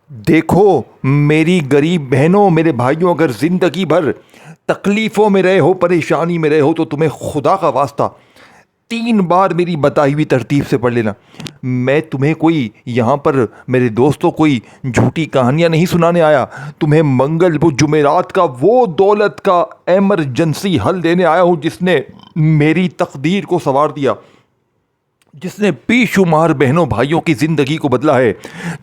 देखो, मेरी गरीब बहनों, मेरे भाइयों, अगर ज़िंदगी भर तकलीफ़ों में रहे हो, परेशानी में रहे हो, तो तुम्हें खुदा का वास्ता 3 बार मेरी बताई हुई तरतीब से पढ़ लेना। मैं तुम्हें कोई यहाँ पर, मेरे दोस्तों, कोई झूठी कहानियाँ नहीं सुनाने आया। तुम्हें मंगल बुध जुमेरात का वो दौलत का एमरजेंसी हल देने आया हूँ जिसने मेरी तकदीर को संवार दिया, जिसने बेशुमार बहनों भाइयों की ज़िंदगी को बदला है।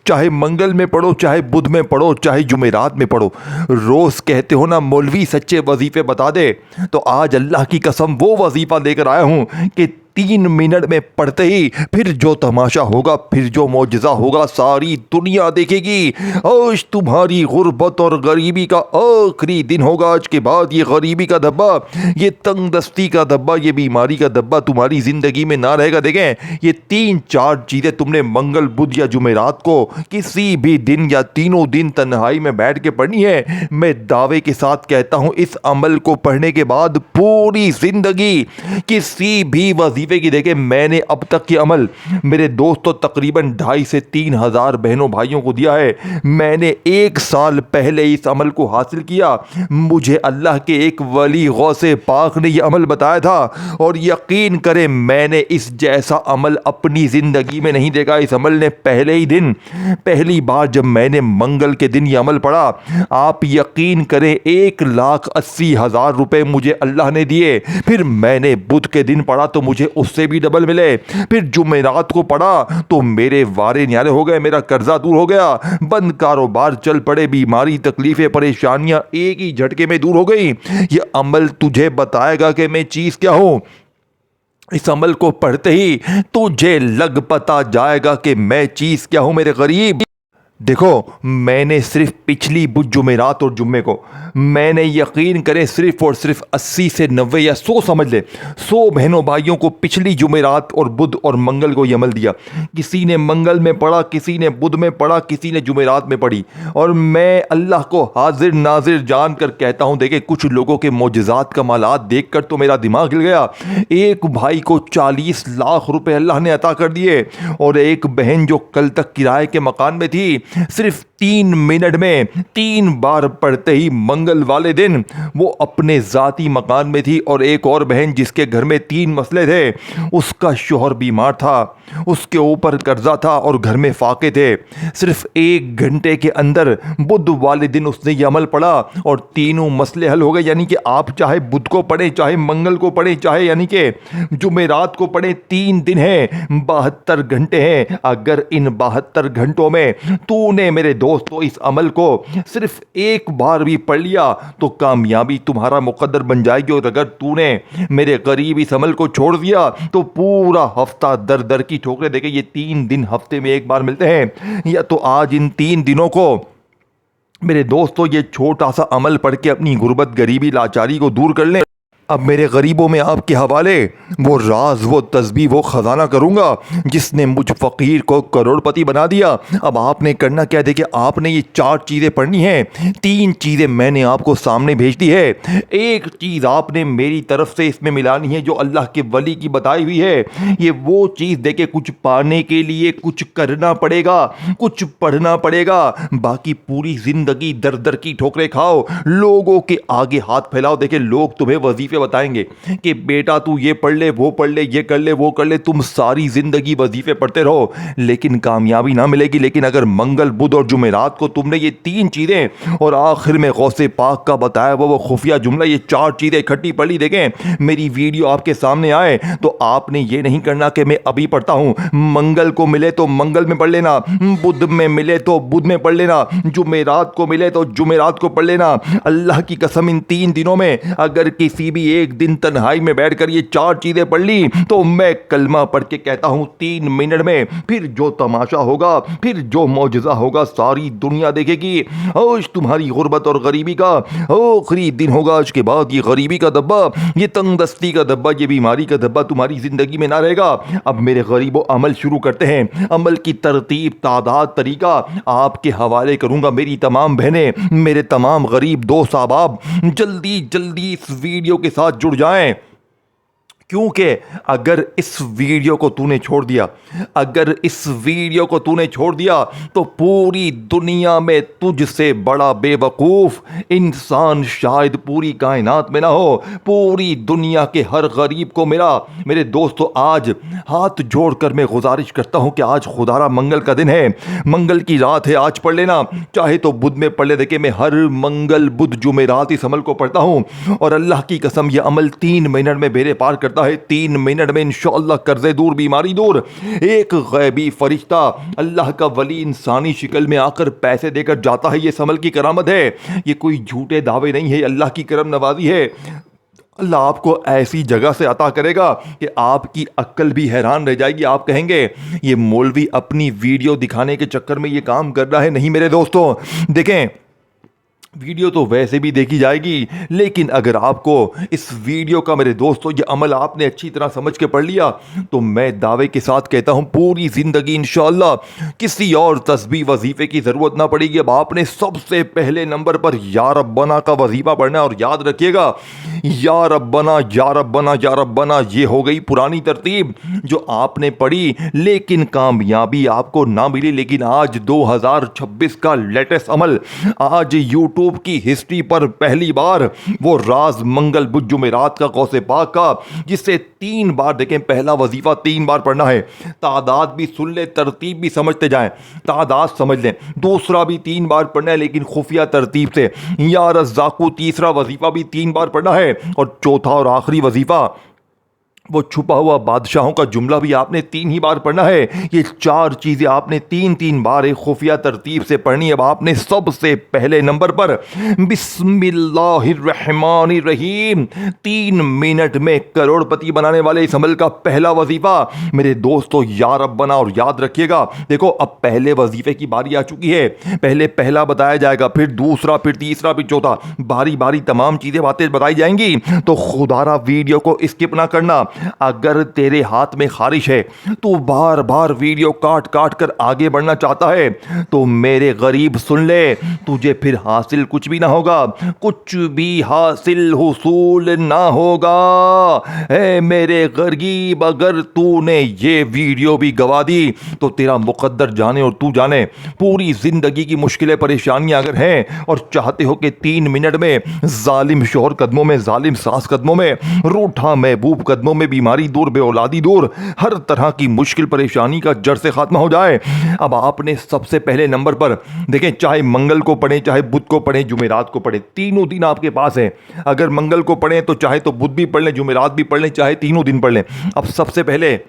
चाहे मंगल में पढ़ो, चाहे बुध में पढ़ो, चाहे जुमेरात में पढ़ो। रोज़ कहते हो ना मौलवी सच्चे वजीफ़े बता दे, तो आज अल्लाह की कसम वो वजीफ़ा लेकर आया हूँ कि 3 मिनट में पढ़ते ही फिर जो तमाशा होगा, फिर जो मौजज़ा होगा, सारी दुनिया देखेगी। आज तुम्हारी गुर्बत और गरीबी का आखिरी दिन होगा। आज के बाद ये गरीबी का धब्बा, ये तंगदस्ती का धब्बा, ये बीमारी का धब्बा तुम्हारी ज़िंदगी में ना रहेगा। देखें, ये 3-4 चीज़ें तुमने मंगल बुध या जुमेरात को किसी भी दिन या तीनों दिन तन्हाई में बैठ के पढ़नी है। मैं दावे के साथ कहता हूँ, इस अमल को पढ़ने के बाद पूरी ज़िंदगी किसी भी वजीफे की, देखे मैंने अब तक ये अमल मेरे दोस्तों तकरीबन 2,500 से 3,000 बहनों भाइयों को दिया है। मैंने 1 साल पहले इस अमल को हासिल किया। मुझे अल्लाह के एक वली गौसे पाक ने यह अमल बताया था, और यकीन करें मैंने इस जैसा अमल अपनी ज़िंदगी में नहीं देखा। इस अमल ने पहले ही दिन, पहली बार जब मैंने मंगल के दिन यह अमल पढ़ा, आप यकीन करें 1,80,000 रुपये मुझे अल्लाह ने दिए। फिर मैंने बुध के दिन पढ़ा तो मुझे उससे भी डबल मिले। फिर जुमेरात को पढ़ा तो मेरे वारे न्यारे हो गए, मेरा कर्जा दूर हो गया, बंद कारोबार चल पड़े, बीमारी तकलीफें परेशानियां एक ही झटके में दूर हो गई। यह अमल तुझे बताएगा कि मैं चीज़ क्या हूँ। इस अमल को पढ़ते ही तुझे लग पता जाएगा कि मैं चीज़ क्या हूँ मेरे गरीब। देखो, मैंने सिर्फ पिछली बुध जुमेरात और जुम्मे को, मैंने यकीन करें सिर्फ और सिर्फ 80 से 90 या 100 समझ ले, 100 बहनों भाइयों को पिछली जुमेरात और बुध और मंगल को यह अमल दिया। किसी ने मंगल में पढ़ा, किसी ने बुध में पढ़ा, किसी ने जुमेरात में पढ़ी। और मैं अल्लाह को हाजिर नाजिर जान कर कहता हूँ, देखे कुछ लोगों के मोजज़ात कमालात देख कर तो मेरा दिमाग हिल गया। एक भाई को 40 लाख रुपए अल्लाह ने अता कर दिए, और एक बहन जो कल तक किराए के मकान में थी, सिर्फ 3 मिनट में 3 बार पढ़ते ही मंगल वाले दिन वो अपने जाती मकान में थी। और एक और बहन जिसके घर में 3 मसले थे, उसका शौहर बीमार था, उसके ऊपर कर्जा था और घर में फाके थे। सिर्फ 1 घंटे के अंदर बुध वाले दिन उसने ये अमल पढ़ा और तीनों मसले हल हो गए। यानी कि आप चाहे बुध को पढ़ें, चाहे मंगल को पढ़ें, चाहे यानी कि जुमेरात को पढ़ें, 3 दिन हैं, 72 घंटे हैं। अगर इन 72 घंटों में तूने मेरे दोस्तों इस अमल को सिर्फ 1 बार भी पढ़ लिया तो कामयाबी तुम्हारा मुकद्दर बन जाएगी। और अगर तूने मेरे करीब इस अमल को छोड़ दिया तो पूरा हफ्ता दर दर की ठोकरें देखे। ये 3 दिन हफ्ते में 1 बार मिलते हैं, या तो आज इन 3 दिनों को मेरे दोस्तों ये छोटा सा अमल पढ़ के अपनी गुर्बत, गरीबी, लाचारी को दूर कर लें। अब मेरे गरीबों में आपके हवाले वो राज, वो तस्बीह, वो ख़जाना करूँगा जिसने मुझ फ़कीर को करोड़पति बना दिया। अब आपने करना क्या है, देखिए आपने ये 4 चीज़ें पढ़नी हैं। 3 चीज़ें मैंने आपको सामने भेज दी है, एक चीज़ आपने मेरी तरफ से इसमें मिलानी है जो अल्लाह के वली की बताई हुई है। ये वो चीज़ देखिए, कुछ पाने के लिए कुछ करना पड़ेगा, कुछ पढ़ना पड़ेगा। बाकी पूरी ज़िंदगी दर दर की ठोकरें खाओ, लोगों के आगे हाथ फैलाओ। देखिए लोग तुम्हें वजीफे बताएंगे कि बेटा तू ये पढ़ ले, वो पढ़ ले, ये कर ले, वो कर ले। तुम सारी जिंदगी वजीफे पढ़ते रहो लेकिन कामयाबी ना मिलेगी। लेकिन अगर मंगल बुध और जुमेरात को तुमने ये 3 चीजें और आखिर में गौसे पाक का बताया वो खुफिया जुमला, ये 4 चीजें इकट्ठी पढ़ी, देखें मेरी वीडियो आपके सामने आए तो आपने ये नहीं करना कि मैं अभी पढ़ता हूं, मंगल को मिले तो मंगल में पढ़ लेना, बुध में मिले तो बुध में पढ़ लेना, जुमेरात को मिले तो जुमेरात को पढ़ लेना। अल्लाह की कसम इन 3 दिनों में अगर किसी भी एक दिन तन्हाई में बैठकर ये 4 चीजें पढ़ ली तो मैं कलमा पढ़ के कहता हूं 3 मिनट में फिर जो तमाशा होगा, फिर जो मौजज़ा होगा, सारी दुनिया देखेगी। आज तुम्हारी गुर्बत और गरीबी का आखिरी दिन होगा। आज के बाद ये गरीबी का धब्बा, ये तंगदस्ती का धब्बा, ये बीमारी का धब्बा तुम्हारी जिंदगी में ना रहेगा। अब मेरे गरीबों अमल शुरू करते हैं। अमल की तरतीब, तादाद, तरीका आपके हवाले करूंगा। मेरी तमाम बहनें, मेरे तमाम गरीब दोस्त, अहबाब जल्दी जल्दी इस वीडियो के साथ जुड़ जाएं क्योंकि अगर इस वीडियो को तूने छोड़ दिया, अगर इस वीडियो को तूने छोड़ दिया तो पूरी दुनिया में तुझसे बड़ा बेवकूफ़ इंसान शायद पूरी कायनात में ना हो। पूरी दुनिया के हर गरीब को मेरे दोस्तों आज हाथ जोड़कर मैं गुजारिश करता हूं कि आज खुदारा मंगल का दिन है, मंगल की रात है, आज पढ़ लेना, चाहे तो बुध में पढ़ ले। देखिए मैं हर मंगल बुध जुमेरात इस अमल को पढ़ता हूं और अल्लाह की कसम यह अमल 3 मिनट में बेड़े पार करता है। 3 मिनट में इंशाअल्लाह कर्जे दूर, बीमारी दूर। एक गैबी फरिश्ता अल्लाह का वली इंसानी शिकल में आकर पैसे देकर जाता है। ये समल की करामत है, ये कोई झूठे दावे नहीं है, अल्लाह की करम नवाजी है। अल्लाह आपको ऐसी जगह से अता करेगा कि आपकी अक्ल भी हैरान रह जाएगी। आप कहेंगे ये मौलवी अपनी वीडियो दिखाने के चक्कर में ये काम कर रहा है। नहीं मेरे दोस्तों, देखें वीडियो तो वैसे भी देखी जाएगी, लेकिन अगर आपको इस वीडियो का मेरे दोस्तों ये अमल आपने अच्छी तरह समझ के पढ़ लिया तो मैं दावे के साथ कहता हूँ पूरी ज़िंदगी इंशाअल्लाह किसी और तस्बीह वजीफ़े की ज़रूरत ना पड़ेगी। अब आपने सबसे पहले नंबर पर या रब्बना का वजीफ़ा पढ़ना है और याद रखिएगा या रब्बना या रब्बना या रब्बना। ये हो गई पुरानी तरतीब जो आपने पढ़ी लेकिन कामयाबी आपको ना मिली। लेकिन आज 2026 का लेटेस्ट अमल, आज यूट्यूब की हिस्ट्री पर पहली बार वो राज मंगल बुध जुमेरात का कौसे पाक का, जिससे 3 बार देखें पहला वजीफा 3 बार पढ़ना है। तादाद भी सुन ले, तरतीब भी समझते जाएं, तादाद समझ लें। दूसरा भी 3 बार पढ़ना है लेकिन खुफिया तरतीब से। या रज़्ज़ाक़ू तीसरा वजीफा भी 3 बार पढ़ना है और चौथा और आखिरी वजीफा वो छुपा हुआ बादशाहों का जुमला भी आपने 3 ही बार पढ़ना है। ये 4 चीज़ें आपने 3 बार एक खुफिया तरतीब से पढ़नी है। अब आपने सबसे पहले नंबर पर बिस्मिल्लाहिर्रहमानिर्रहीम 3 मिनट में करोड़पति बनाने वाले इस अमल का पहला वजीफा मेरे दोस्तों या रब्बना। और याद रखिएगा देखो अब पहले वजीफे की बारी आ चुकी है। पहले पहला बताया जाएगा, फिर दूसरा, फिर तीसरा, फिर चौथा, बारी बारी तमाम चीज़ें बातें बताई जाएंगी। तो खुदारा वीडियो को स्किप ना करना। अगर तेरे हाथ में खारिश है, तू बार बार वीडियो काट काट कर आगे बढ़ना चाहता है तो मेरे गरीब सुन ले, तुझे फिर हासिल कुछ भी ना होगा, कुछ भी हासिल हुसूल ना होगा। ए मेरे गरीब, अगर तूने ये वीडियो भी गवा दी तो तेरा मुकद्दर जाने और तू जाने। पूरी जिंदगी की मुश्किलें परेशानियां अगर हैं और चाहते हो कि 3 मिनट में जालिम शोहर कदमों में, जालिम सास कदमों में, रूठा महबूब कदमों में, बीमारी दूर, बेऔलादी दूर, हर तरह की मुश्किल परेशानी का जड़ से खात्मा हो जाए। अब आपने सबसे पहले नंबर पर देखें, चाहे मंगल को पढ़ें, चाहे बुध को पढ़ें, जुमेरात को पढ़ें, तीनों दिन आपके पास है। अगर मंगल को पढ़ें तो चाहे तो बुध भी पढ़ लें, जुमेरात भी पढ़ लें, चाहे तीनों दिन पढ़ लें। अब सबसे पहले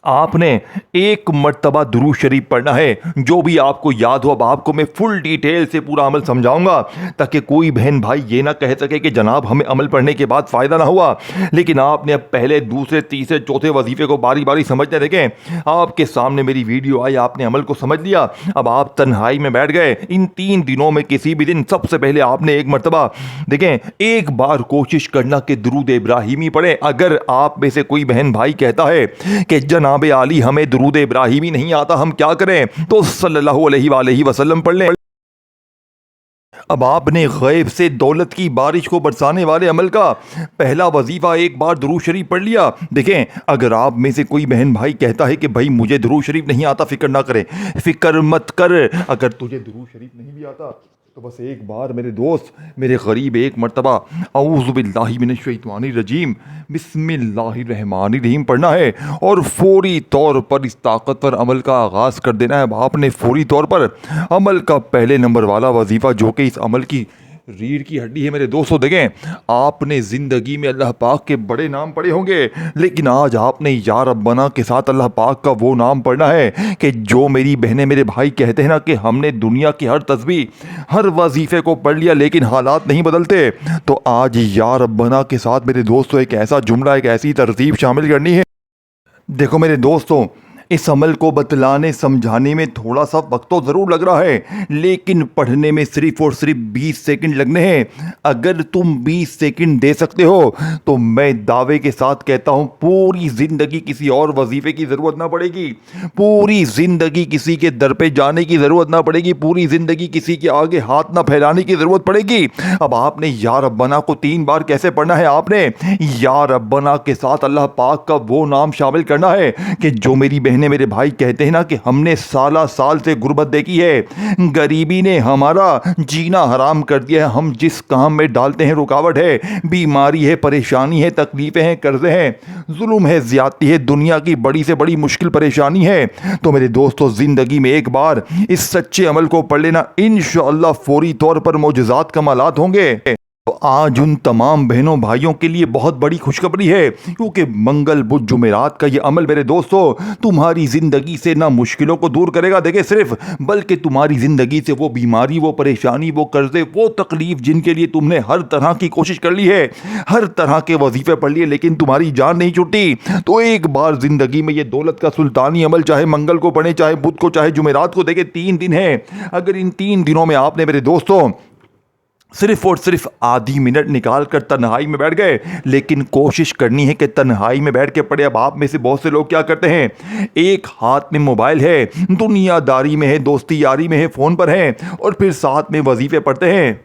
आपने 1 मर्तबा दुरूद शरीफ पढ़ना है, जो भी आपको याद हो। अब आपको मैं फुल डिटेल से पूरा अमल समझाऊंगा ताकि कोई बहन भाई ये ना कह सके कि जनाब हमें अमल पढ़ने के बाद फ़ायदा ना हुआ। लेकिन आपने अब पहले, दूसरे, तीसरे, चौथे वजीफे को बारी बारी समझने देखें। आपके सामने मेरी वीडियो आई, आपने अमल को समझ लिया, अब आप तन्हाई में बैठ गए। इन 3 दिनों में किसी भी दिन सबसे पहले आपने 1 मर्तबा देखें, एक बार कोशिश करना कि दुरूद इब्राहिमी पढ़े। अगर आप में से कोई बहन भाई कहता है कि जनाब आली हमें दुरूद इब्राहिमी नहीं आता, हम क्या करें, तो सल्लल्लाहु अलैहि वसल्लम पढ़ लें। अब आपने गैब से दौलत की बारिश को बरसाने वाले अमल का पहला वजीफा 1 बार दुरूद शरीफ पढ़ लिया। देखें अगर आप में से कोई बहन भाई कहता है कि भाई मुझे दुरूद शरीफ नहीं आता, फिक्र ना करे, फिक्र मत कर। अगर तुझे दुरूद शरीफ नहीं भी आता तो बस 1 बार मेरे दोस्त, मेरे गरीब, 1 मर्तबा औज़ु बिल्लाहि मिनश शैतानिर रजीम बिस्मिल्लाहिर्रहमानिर्रहीम पढ़ना है और फौरी तौर पर इस ताकतवर अमल का आगाज़ कर देना है। आपने फौरी तौर पर अमल का पहले नंबर वाला वजीफ़ा, जो कि इस अमल की रीढ़ की हड्डी है मेरे दोस्तों, देखें आपने ज़िंदगी में अल्लाह पाक के बड़े नाम पढ़े होंगे, लेकिन आज आपने या रब्बना के साथ अल्लाह पाक का वो नाम पढ़ना है कि जो मेरी बहनें, मेरे भाई कहते हैं ना कि हमने दुनिया की हर तस्बीह, हर वजीफ़े को पढ़ लिया लेकिन हालात नहीं बदलते। तो आज या रब्बना के साथ मेरे दोस्तों एक ऐसा जुमला, एक ऐसी तरतीब शामिल करनी है। देखो मेरे दोस्तों, इस अमल को बतलाने समझाने में थोड़ा सा वक्त तो ज़रूर लग रहा है, लेकिन पढ़ने में सिर्फ और सिर्फ 20 सेकंड लगने हैं। अगर तुम 20 सेकंड दे सकते हो तो मैं दावे के साथ कहता हूँ पूरी ज़िंदगी किसी और वजीफ़े की ज़रूरत ना पड़ेगी, पूरी ज़िंदगी किसी के दर पे जाने की ज़रूरत ना पड़ेगी, पूरी ज़िंदगी किसी के आगे हाथ ना फैलाने की ज़रूरत पड़ेगी। अब आपने या रब्बना को 3 बार कैसे पढ़ना है? आपने या रब्बना के साथ अल्लाह पाक का वो नाम शामिल करना है कि जो मेरी बहनें मेरे भाई कहते हैं ना कि हमने साला साल से गुर्बत देखी है, गरीबी ने हमारा जीना हराम कर दिया है, हम जिस काम में डालते हैं रुकावट है, बीमारी है, परेशानी है, तकलीफ़ें हैं, कर्ज़े हैं, जुल्म है, ज़्यादती है, दुनिया की बड़ी से बड़ी मुश्किल परेशानी है। तो मेरे दोस्तों, ज़िंदगी में एक बार इस सच्चे अमल को पढ़ लेना, इंशाअल्लाह फौरी तौर पर मोजज़ात कमालात होंगे। तो आज उन तमाम बहनों भाइयों के लिए बहुत बड़ी खुशखबरी है, क्योंकि मंगल बुध जुमेरात का ये अमल मेरे दोस्तों तुम्हारी ज़िंदगी से ना मुश्किलों को दूर करेगा देखिए सिर्फ, बल्कि तुम्हारी ज़िंदगी से वो बीमारी, वो परेशानी, वो कर्ज़े, वो तकलीफ़ जिनके लिए तुमने हर तरह की कोशिश कर ली है, हर तरह के वजीफ़े पढ़ लिए, लेकिन तुम्हारी जान नहीं छुट्टी, तो एक बार ज़िंदगी में ये दौलत का सुल्तानी अमल, चाहे मंगल को पढ़े, चाहे बुध को, चाहे जुमेरात को, देखे 3 दिन है। अगर इन 3 दिनों में आपने मेरे दोस्तों सिर्फ और सिर्फ आधी मिनट निकाल कर तन्हाई में बैठ गए, लेकिन कोशिश करनी है कि तन्हाई में बैठ के पढ़े। अब आप में से बहुत से लोग क्या करते हैं, एक हाथ में मोबाइल है, दुनियादारी में है, दोस्ती यारी में है, फ़ोन पर है, और फिर साथ में वजीफ़े पढ़ते हैं।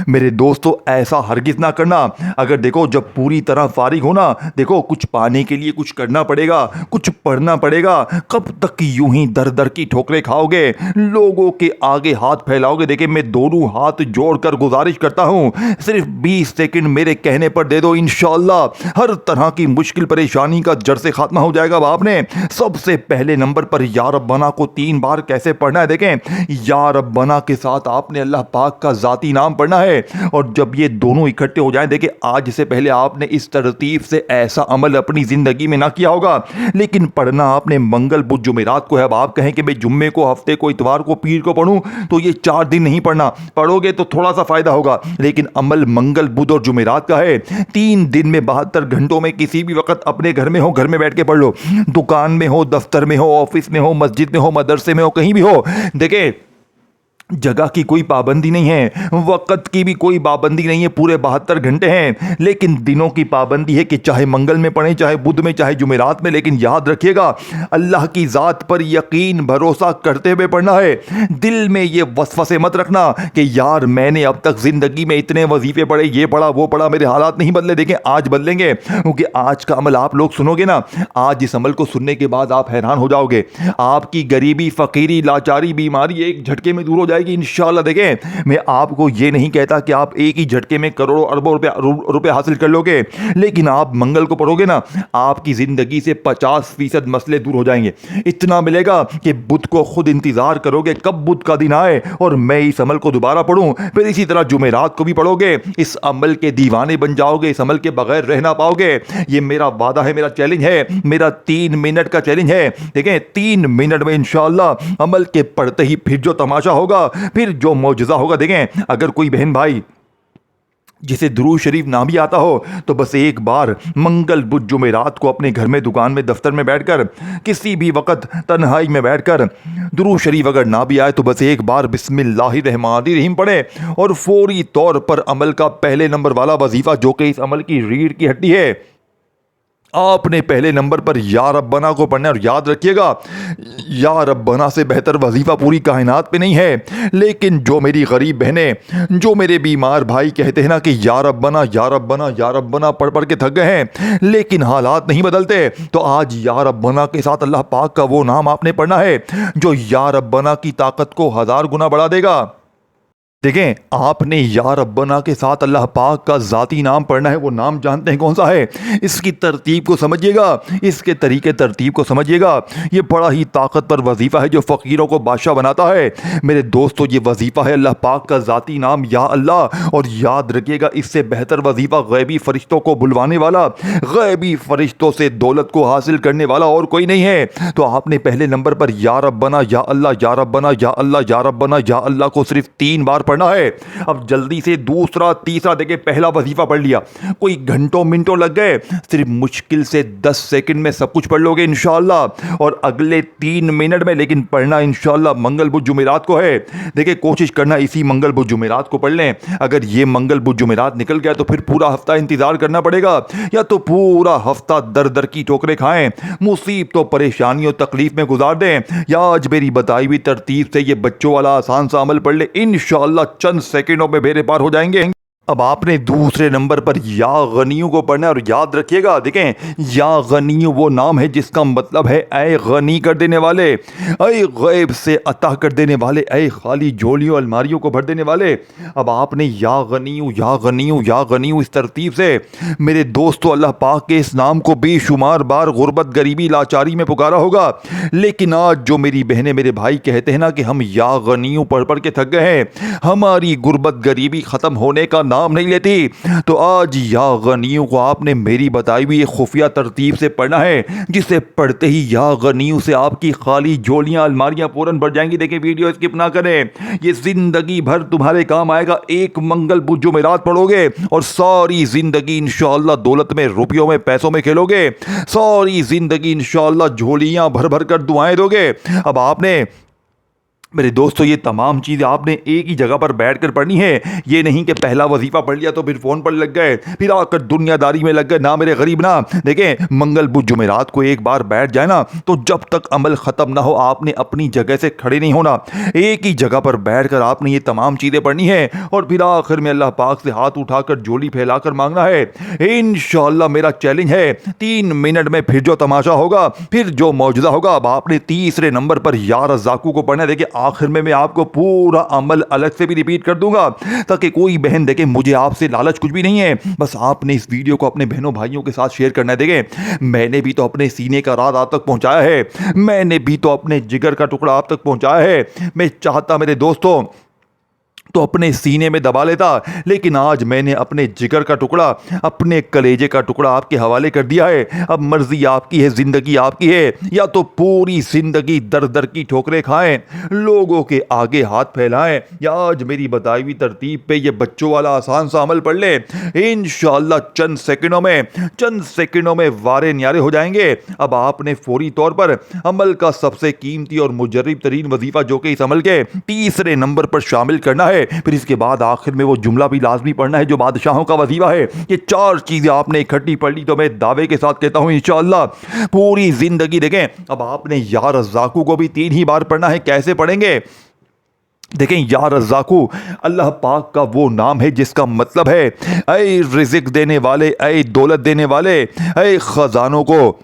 मेरे दोस्तों, ऐसा हरगिज़ ना करना। अगर देखो जब पूरी तरह फारिग होना, देखो कुछ पाने के लिए कुछ करना पड़ेगा, कुछ पढ़ना पड़ेगा। कब तक यूं ही दर दर की ठोकरें खाओगे, लोगों के आगे हाथ फैलाओगे? देखिए, मैं दोनों हाथ जोड़कर गुजारिश करता हूं, सिर्फ 20 सेकंड मेरे कहने पर दे दो, इंशाअल्लाह हर तरह की मुश्किल परेशानी का जड़ से खात्मा हो जाएगा। अब आपने सबसे पहले नंबर पर या रब्बना को 3 बार कैसे पढ़ना है? देखें, या रब्बना के साथ आपने अल्लाह पाक का ज़ाती नाम पढ़ना है, और जब ये दोनों इकट्ठे हो जाएं, देखिए आज से पहले आपने इस तरतीब से ऐसा अमल अपनी जिंदगी में ना किया होगा, लेकिन पढ़ना आपने मंगल बुध जुमेरात को है। अब आप कहें कि मैं जुम्मे को, हफ्ते को, इतवार को, पीर को पढ़ूं, तो ये 4 दिन नहीं पढ़ना, पढ़ोगे तो थोड़ा सा फायदा होगा, लेकिन अमल मंगल बुध और जुमेरात का है। 3 दिन में 72 घंटों में किसी भी वक्त अपने घर में हो, घर में बैठ के पढ़ लो, दुकान में हो, दफ्तर में हो, ऑफिस में हो, मस्जिद में हो, मदरसे में हो, कहीं भी हो। देखिए, जगह की कोई पाबंदी नहीं है, वक़्त की भी कोई पाबंदी नहीं है, पूरे 72 घंटे हैं, लेकिन दिनों की पाबंदी है कि चाहे मंगल में पढ़ें, चाहे बुध में, चाहे जुमेरात में। लेकिन याद रखिएगा, अल्लाह की ज़ात पर यकीन भरोसा करते हुए पढ़ना है। दिल में ये वसवसे मत रखना कि यार मैंने अब तक ज़िंदगी में इतने वजीफ़े पढ़े, ये पढ़ा, वो पढ़ा, मेरे हालात नहीं बदले। देखें, आज बदलेंगे, क्योंकि आज का अमल आप लोग सुनोगे ना, आज इस अमल को सुनने के बाद आप हैरान हो जाओगे। आपकी गरीबी, फ़कीरी, लाचारी, बीमारी एक झटके में दूर हो जाएगी इंशाअल्लाह। देखें, मैं आपको ये नहीं कहता कि आप एक ही झटके में करोड़ों अरबों रुपए हासिल कर लोगे, लेकिन आप मंगल को पढ़ोगे ना, आपकी जिंदगी से 50% मसले दूर हो जाएंगे। इतना मिलेगा कि बुध को खुद इंतजार करोगे कब बुध का दिन आए और मैं इस अमल को दोबारा पढ़ूं। फिर इसी तरह जुमेरात को भी पढ़ोगे, इस अमल के दीवाने बन जाओगे, इस अमल के बगैर रह ना पाओगे। ये मेरा वादा है, मेरा चैलेंज है, मेरा 3 मिनट का चैलेंज है। देखें, 3 मिनट में इंशाअल्लाह अमल के पढ़ते ही फिर जो तमाशा होगा, फिर जो मौजज़ा होगा। देखें, अगर कोई बहन भाई जिसे दुरूद शरीफ ना भी आता हो, तो बस एक बार मंगल बुध जुमेरात को अपने घर में, दुकान में, दफ्तर में बैठकर, किसी भी वक्त तन्हाई में बैठकर दुरूद शरीफ अगर ना भी आए तो बस एक बार बिस्मिल्लाहिर्रहमानिर्रहीम पढ़े, और फौरी तौर पर अमल का पहले नंबर वाला वजीफ़ा, जो कि इस अमल की रीढ़ की हड्डी है, आपने पहले नंबर पर या रब्बना को पढ़ना है। और याद रखिएगा, या रब्बना से बेहतर वजीफ़ा पूरी कायनात पे नहीं है। लेकिन जो मेरी गरीब बहनें, जो मेरे बीमार भाई कहते हैं ना कि या रब्बना, या रब्बना, या रब्बना पढ़ पढ़ के थक गए हैं, लेकिन हालात नहीं बदलते, तो आज या रब्बना के साथ अल्लाह पाक का वो नाम आपने पढ़ना है जो या रब्बना की ताकत को 1000 गुना बढ़ा देगा। देखें, आपने या रब्बना के साथ अल्लाह पाक का ज़ाती नाम पढ़ना है। वो नाम जानते हैं कौन सा है? इसकी तरतीब को समझिएगा, इसके तरीके तरतीब को समझिएगा। ये बड़ा ही ताकतवर वजीफ़ा है जो फ़कीरों को बादशाह बनाता है। मेरे दोस्तों, ये वजीफ़ा है अल्लाह पाक का ज़ाती नाम या अल्लाह। और याद रखिएगा, इससे बेहतर वजीफ़ा गैबी फ़रिश्तों को बुलवाने वाला, गैबी फ़रिश्तों से दौलत को हासिल करने वाला और कोई नहीं है। तो आपने पहले नंबर पर या रब्बना, या अल्लाह, या रब्बना, या अल्लाह, या रब्बना, या अल्लाह को सिर्फ 3 बार पढ़ना है। अब जल्दी से दूसरा तीसरा देखिए पहला वजीफा पढ़ लिया, कोई घंटों मिनटों लग गए, सिर्फ मुश्किल से 10 सेकंड में सब कुछ पढ़ लोगे इंशाअल्लाह। और अगले 3 मिनट में, लेकिन पढ़ना इंशाअल्लाह मंगल बुध जुमेरात को है। देखिए कोशिश करना इसी मंगल बुध जुमेरात को पढ़ लें। अगर ये मंगल बुध जुमेरात निकल गया तो फिर पूरा हफ्ता इंतजार करना पड़ेगा, या तो पूरा हफ्ता दर दर की ठोकरें खाएं, मुसीबतों परेशानियों तकलीफ में गुजार दें, या आज मेरी बताई हुई तरतीब से ये बच्चों वाला आसान सा अमल पढ़ ले, इंशाअल्लाह चंद सेकंडों में बेरे पार हो जाएंगे। अब आपने दूसरे नंबर पर या गनियों को पढ़ना है, और याद रखिएगा देखें या गनियों वो नाम है जिसका मतलब है ऐ गनी कर देने वाले, ऐ गैब से अता कर देने वाले, ऐ खाली झोलियों अलमारियों को भर देने वाले। अब आपने या गनियों या गनियों या गनियों इस तरतीब से मेरे दोस्तों अल्लाह पाक के इस नाम को बेशुमार बार गुर्बत गरीबी लाचारी में पुकारा होगा, लेकिन आज जो मेरी बहनें मेरे भाई कहते हैं ना कि हम या गनियों पढ़ पढ़ के थक गए हैं, हमारी गुर्बत गरीबी ख़त्म होने का नाम नहीं लेती, तो आज या गनियों को आपने मेरी बताई हुई खुफिया तरतीब से पढ़ना है, जिसे पढ़ते ही या गनियों से आपकी खाली झोलियां अलमारियां पूरन भर जाएंगी। देखिए वीडियो स्किप ना करें, ये जिंदगी भर तुम्हारे काम आएगा। एक मंगल बुध जुमेरात पढ़ोगे और सारी जिंदगी इंशाअल्लाह दौलत में, रुपयों में, पैसों में खेलोगे, सारी जिंदगी इंशाअल्लाह झोलियां भर भर कर दुआएं दोगे। अब आपने मेरे दोस्तों ये तमाम चीज़ें आपने एक ही जगह पर बैठकर पढ़नी है। ये नहीं कि पहला वजीफा पढ़ लिया तो फिर फ़ोन पर लग गए, फिर आकर दुनियादारी में लग गए। ना मेरे गरीब ना, देखें मंगल बुध जुमेरात को एक बार बैठ जाए ना, तो जब तक अमल ख़त्म ना हो आपने अपनी जगह से खड़े नहीं होना। एक ही जगह पर बैठ कर आपने ये तमाम चीज़ें पढ़नी है, और फिर आखिर में अल्लाह पाक से हाथ उठाकर झोली फैलाकर मांगना है। इंशाअल्लाह मेरा चैलेंज है 3 मिनट में फिर जो तमाशा होगा, फिर जो मौजूदा होगा। अब आपने तीसरे नंबर पर या रज़ाकू को पढ़ना है। देखिए आखिर में मैं आपको पूरा अमल अलग से भी रिपीट कर दूंगा, ताकि कोई बहन देखे मुझे आपसे लालच कुछ भी नहीं है, बस आपने इस वीडियो को अपने बहनों भाइयों के साथ शेयर करना है। देखें मैंने भी तो अपने सीने का राज आप तक पहुंचाया है, मैंने भी तो अपने जिगर का टुकड़ा आप तक पहुंचाया है। मैं चाहता मेरे दोस्तों तो अपने सीने में दबा लेता, लेकिन आज मैंने अपने जिगर का टुकड़ा, अपने कलेजे का टुकड़ा आपके हवाले कर दिया है। अब मर्जी आपकी है, जिंदगी आपकी है, या तो पूरी जिंदगी दर दर की ठोकरें खाएं, लोगों के आगे हाथ फैलाएं, या आज मेरी बताई हुई तरतीब पे ये बच्चों वाला आसान सा अमल पढ़ ले। इंशाअल्लाह चंद सेकंडों में वारे न्यारे हो जाएंगे। अब आपने फौरी तौर पर अमल का सबसे कीमती और मुजर्रिब तरीन वजीफा, जो कि इस अमल के तीसरे नंबर पर शामिल करना है। फिर इसके बाद आखिर में वो जुमला भी लाजमी पढ़ना है जो बादशाहों का वजीफा है। ये 4 चीजें आपने इकट्ठी पढ़ ली तो मैं दावे के साथ कहता हूं इंशाअल्लाह पूरी जिंदगी देखें। अब आपने या रज़ाकू को भी 3 ही बार पढ़ना है। कैसे पढ़ेंगे? देखें या रज़ाकू अल्लाह पाक का वो नाम है जिसका मतलब है ऐ रिज़्क़ देने वाले, ऐ दौलत देने वाले, ऐ खजानों को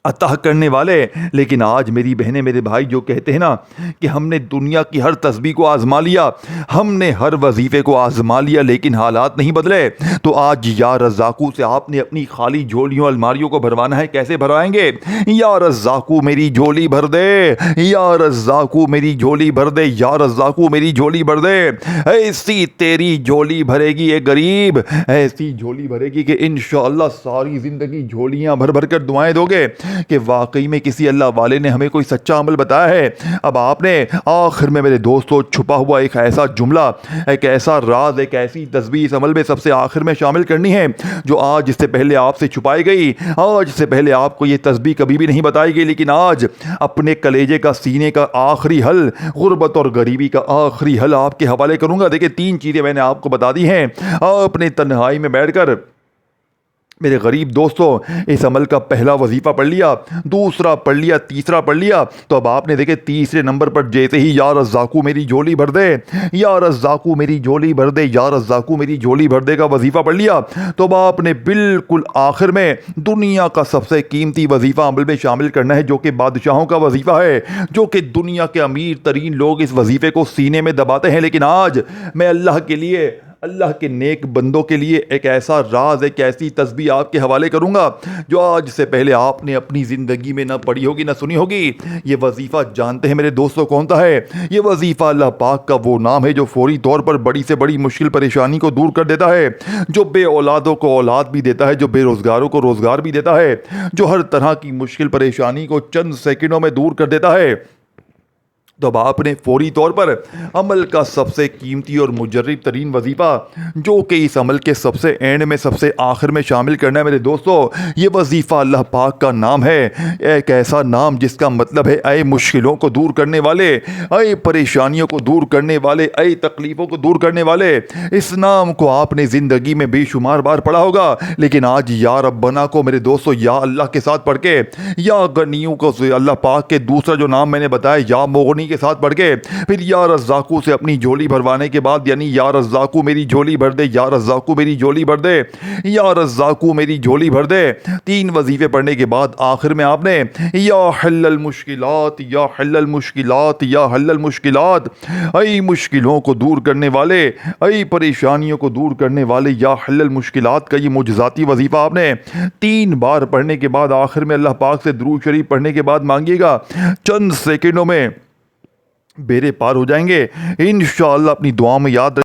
अता करने वाले। लेकिन आज मेरी बहनें मेरे भाई जो कहते हैं ना कि हमने दुनिया की हर तस्बीह को आजमा लिया, हमने हर वजीफे को आजमा लिया, लेकिन हालात नहीं बदले, तो आज या रज़ाकू से आपने अपनी खाली झोलियों अलमारियों को भरवाना है। कैसे भरवाएंगे? या रज़ाकू मेरी झोली भर दे, या रज़ाकू मेरी झोली भर दे, या रज़ाकू मेरी झोली भर दे। ऐसी तेरी झोली भरेगी ये गरीब, ऐसी झोली भरेगी कि इंशाअल्लाह सारी जिंदगी झोलियां भर भर कर दुआएं दोगे कि वाकई में किसी अल्लाह वाले ने हमें कोई सच्चा अमल बताया है। अब आपने आखिर में मेरे दोस्तों छुपा हुआ एक ऐसा जुमला, एक ऐसा राज, एक ऐसी तस्बीह इस अमल में सबसे आखिर में शामिल करनी है जो आज इससे पहले आपसे छुपाई गई। आज से पहले आपको ये तस्बीह कभी भी नहीं बताई गई, लेकिन आज अपने कलेजे का, सीने का आखिरी हल, गुर्बत और गरीबी का आखिरी हल आपके हवाले करूंगा। देखिए 3 चीज़ें मैंने आपको बता दी हैं। आपने तन्हाई में बैठकर मेरे गरीब दोस्तों इस अमल का पहला वजीफा पढ़ लिया, दूसरा पढ़ लिया, तीसरा पढ़ लिया, तो अब आपने देखे तीसरे नंबर पर जैसे ही या रज़ाकू मेरी झोली भर दे, या रज़ाकू मेरी झोली भर दे, या रज़ाकू मेरी झोली भर दे का वजीफा पढ़ लिया, तो अब आपने बिल्कुल आखिर में दुनिया का सबसे कीमती वजीफा अमल में शामिल करना है, जो कि बादशाहों का वजीफा है, जो कि दुनिया के अमीर तरीन लोग इस वजीफे को सीने में दबाते हैं। लेकिन आज मैं अल्लाह के लिए, अल्लाह के नेक बंदों के लिए एक ऐसा राज, एक ऐसी तस्बीह आपके हवाले करूंगा जो आज से पहले आपने अपनी ज़िंदगी में ना पढ़ी होगी ना सुनी होगी। ये वजीफ़ा जानते हैं मेरे दोस्तों कौन सा है? ये वजीफ़ा अल्लाह पाक का वो नाम है जो फौरी तौर पर बड़ी से बड़ी मुश्किल परेशानी को दूर कर देता है, जो बे औलादों को औलाद भी देता है, जो बेरोज़गारों को रोज़गार भी देता है, जो हर तरह की मुश्किल परेशानी को चंद सेकंडों में दूर कर देता है। तो अब आपने फौरी तौर पर अमल का सबसे कीमती और मुजर्रिब तरीन वजीफ़ा, जो कि इस अमल के सबसे एंड में सबसे आखिर में शामिल करना है मेरे दोस्तों। ये वजीफ़ा अल्लाह पाक का नाम है, एक ऐसा नाम जिसका मतलब है ऐ मुश्किलों को दूर करने वाले, ऐ परेशानियों को दूर करने वाले, ऐ तकलीफ़ों को दूर करने वाले। इस नाम को आपने ज़िंदगी में बेशुमार बार पढ़ा होगा, लेकिन आज या रब्बना को मेरे दोस्तों या अल्लाह के साथ पढ़ के, या गनियों को अल्लाह पाक के दूसरा जो नाम मैंने बताया या मोगनी के साथ पढ़ के, फिर या रज़्ज़ाक़ू से अपनी झोली भरवाने के बाद, यानी या रज़्ज़ाक़ू मेरी झोली भर दे, या रज़्ज़ाक़ू मेरी झोली भर दे, या रज़्ज़ाक़ू मेरी झोली भर दे, 3 वजीफ़े पढ़ने के बाद आखिर में आपने या हल्लल मुश्किलात, या हल्लल मुश्किलात, या हल्लल मुश्किलात, ऐ मुश्किलों को दूर करने वाले, ऐ परेशानियों को दूर करने वाले, या हल्लल मुश्किलात का ये मुजज़ाती वजीफ़ा आपने 3 बार पढ़ने के बाद आखिर में अल्लाह पाक से दुरूद शरीफ पढ़ने के बाद मांगिएगा। चंद सेकंडों में बेड़े पार हो जाएंगे इंशाअल्लाह। अपनी दुआ में याद